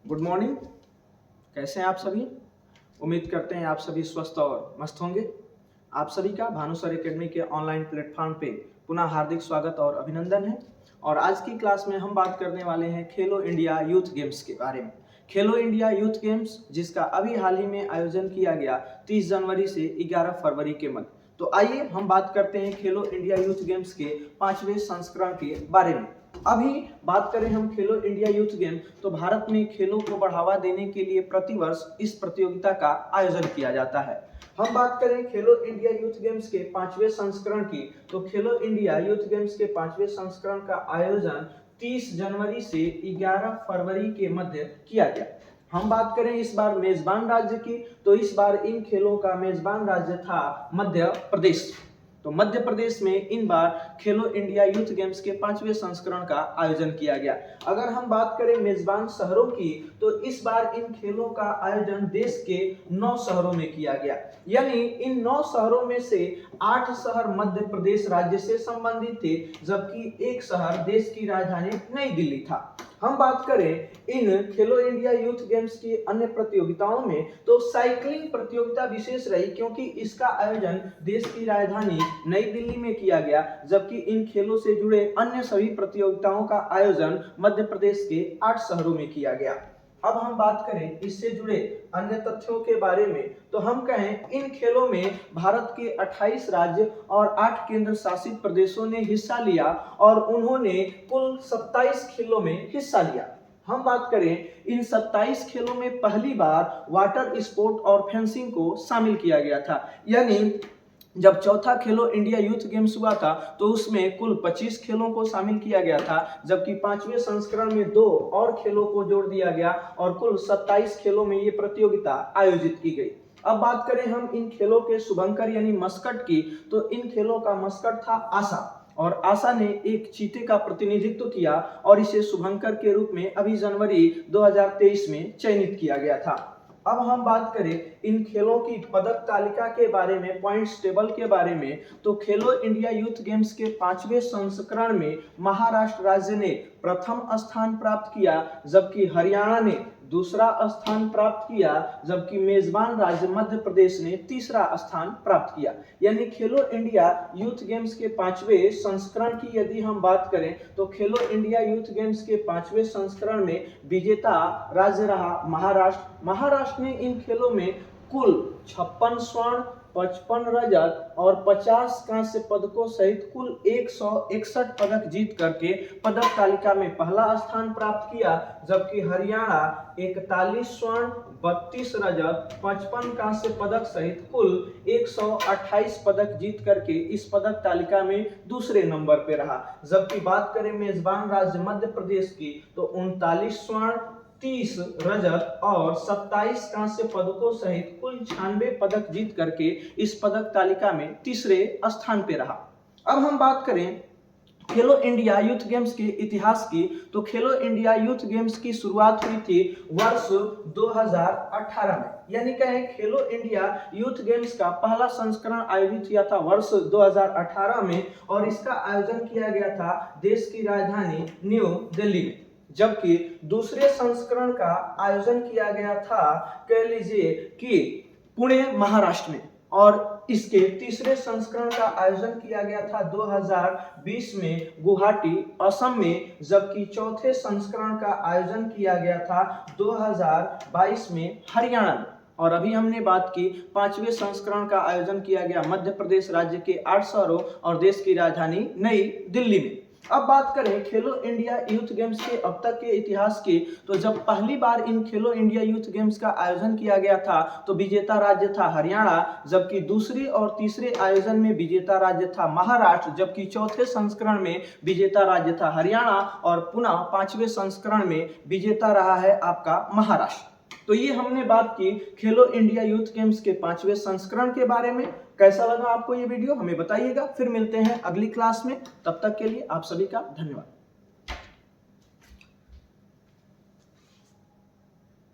Good morning. कैसे हैं आप सभी? उम्मीद करते हैं आप सभी स्वस्थ और मस्त होंगे। आप सभी का भानुसर एकेडमी के ऑनलाइन प्लेटफॉर्म पे पुनः हार्दिक स्वागत और अभिनंदन है। और आज की क्लास में हम बात करने वाले हैं खेलो इंडिया यूथ गेम्स के बारे में। खेलो इंडिया यूथ गेम्स जिसका अभी हाल ही में आयोजन किया गया 30 जनवरी से 11 फरवरी के मध्य। तो आइए हम बात करते हैं खेलो इंडिया यूथ गेम्स के 5वें संस्करण के बारे में। अभी बात करें हम खेलो इंडिया यूथ गेम, तो भारत में खेलों को बढ़ावा देने के लिए प्रतिवर्ष इस प्रतियोगिता का आयोजन किया जाता है। हम बात करें खेलो इंडिया यूथ गेम्स के 5वें संस्करण की, तो खेलो इंडिया यूथ गेम्स के 5वें संस्करण का आयोजन 30 जनवरी से 11 फरवरी के मध्य किया गया। हम बात करें इस बार मेजबान राज्य की, तो इस बार इन खेलों का मेजबान राज्य था मध्य प्रदेश। तो मध्य प्रदेश में इन बार खेलो इंडिया यूथ गेम्स के 5वें संस्करण का आयोजन किया गया। अगर हम बात करें मेजबान शहरों की, तो इस बार इन खेलों का आयोजन देश के 9 शहरों में किया गया। यानी इन 9 शहरों में से 8 शहर मध्य प्रदेश राज्य से संबंधित थे, जबकि एक शहर देश की राजधानी नई दिल्ली था। हम बात करें इन खेलो इंडिया यूथ गेम्स की अन्य प्रतियोगिताओं में, तो साइकिलिंग प्रतियोगिता विशेष रही, क्योंकि इसका आयोजन देश की राजधानी नई दिल्ली में किया गया, जबकि इन खेलों से जुड़े अन्य सभी प्रतियोगिताओं का आयोजन मध्य प्रदेश के 8 शहरों में किया गया। अब हम बात करें इससे जुड़े अन्य तथ्यों के बारे में, तो हम कहें इन खेलों में भारत के 28 राज्य और 8 केंद्र शासित प्रदेशों ने हिस्सा लिया और उन्होंने कुल 27 खेलों में हिस्सा लिया। हम बात करें इन 27 खेलों में पहली बार वाटर स्पोर्ट और फेंसिंग को शामिल किया गया था। यानी जब चौथा खेलो इंडिया यूथ गेम्स हुआ था, तो उसमें कुल 25 खेलों को शामिल किया गया था, जबकि 5वें संस्करण में 2 और खेलों को जोड़ दिया गया और कुल 27 खेलों में ये प्रतियोगिता आयोजित की गई। अब बात करें हम इन खेलों के शुभंकर यानी मस्कट की, तो इन खेलों का मस्कट था आशा, और आशा ने एक चीते का प्रतिनिधित्व किया और इसे शुभंकर के रूप में अभी जनवरी 2023 में चयनित किया गया था। अब हम बात करें इन खेलों की पदक तालिका के बारे में, पॉइंट्स टेबल के बारे में, तो खेलो इंडिया यूथ गेम्स के 5वें संस्करण में महाराष्ट्र राज्य ने प्रथम स्थान प्राप्त किया, जबकि हरियाणा ने दूसरा स्थान प्राप्त किया, जबकि मेजबान राज्य मध्य प्रदेश ने तीसरा स्थान प्राप्त किया। यानी खेलो इंडिया यूथ गेम्स के 5वें संस्करण की यदि हम बात करें, तो खेलो इंडिया यूथ गेम्स के 5वें संस्करण में विजेता राज्य रहा महाराष्ट्र ने इन खेलों में कुल 56 स्वर्ण, 55 रजत और 50 कांस्य पदकों सहित कुल 161 पदक जीत करके पदक तालिका में पहला स्थान प्राप्त किया, जबकि हरियाणा 41 स्वर्ण, 32 रजत, 55 कांस्य पदक सहित कुल 128 पदक जीत करके इस पदक तालिका में दूसरे नंबर पे रहा। जबकि बात करें मेजबान राज्य मध्य प्रदेश की, तो 39 स्वर्ण, 30 रजत और 27 कांस्य पदकों सहित कुल 96 पदक जीत करके इस पदक तालिका में तीसरे स्थान पे रहा। अब हम बात करें खेलो इंडिया यूथ गेम्स के इतिहास की, तो खेलो इंडिया यूथ गेम्स की शुरुआत हुई थी वर्ष 2018 में। यानी कहें खेलो इंडिया यूथ गेम्स का पहला संस्करण आयोजित किया था वर्ष 2018 में, और इसका आयोजन किया गया था देश की राजधानी न्यू दिल्ली में, जबकि दूसरे संस्करण का आयोजन किया गया था कह लीजिए कि पुणे महाराष्ट्र में, और इसके तीसरे संस्करण का आयोजन किया गया था 2020 में गुवाहाटी असम में, जबकि चौथे संस्करण का आयोजन किया गया था 2022 में हरियाणा में। और अभी हमने बात की 5वें संस्करण का आयोजन किया गया मध्य प्रदेश राज्य के 8 शहरों और देश की राजधानी नई दिल्ली में। अब बात करें खेलो इंडिया यूथ गेम्स के अब तक के इतिहास की, तो जब पहली बार इन खेलो इंडिया यूथ गेम्स का आयोजन किया गया था, तो विजेता राज्य था हरियाणा, जबकि दूसरे और तीसरे आयोजन में विजेता राज्य था महाराष्ट्र, जबकि चौथे संस्करण में विजेता राज्य था हरियाणा, और पुनः 5वें संस्करण में विजेता रहा है आपका महाराष्ट्र। तो ये हमने बात की खेलो इंडिया यूथ गेम्स के 5वें संस्करण के बारे में। कैसा लगा आपको ये वीडियो हमें बताइएगा। फिर मिलते हैं अगली क्लास में, तब तक के लिए आप सभी का धन्यवाद।